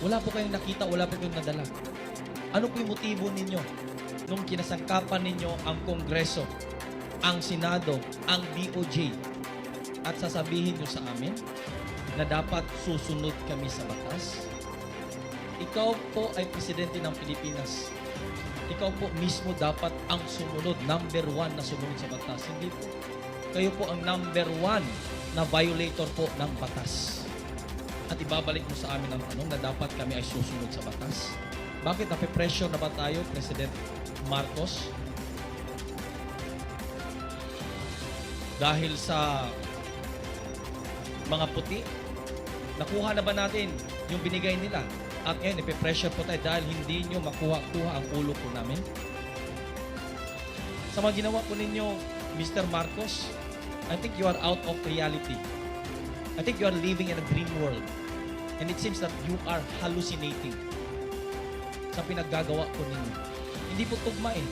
Wala po kayong nakita, wala po kayong nadala. Ano po yung motibo ninyo nung kinasangkapan ninyo ang Kongreso, ang Senado, ang DOJ, at sasabihin nyo sa amin na dapat susunod kami sa batas? Ikaw po ay presidente ng Pilipinas. Ikaw po mismo dapat ang sumunod, number 1 na sumunod sa batas. Hindi po. Kayo po ang number 1 na violator po ng batas. At ibabalik mo sa amin ang tanong na dapat kami ay susunod sa batas. Bakit nape-pressure na ba tayo, President Marcos? Dahil sa mga puti, nakuha na ba natin yung binigay nila? At ngayon, ipe-pressure po tayo dahil hindi nyo makuha-kuha ang ulo po namin. Sa mga ginawa po ninyo, Mr. Marcos, I think you are out of reality. I think you are living in a dream world. And it seems that you are hallucinating sa pinaggagawa po ninyo. Hindi po tugma eh.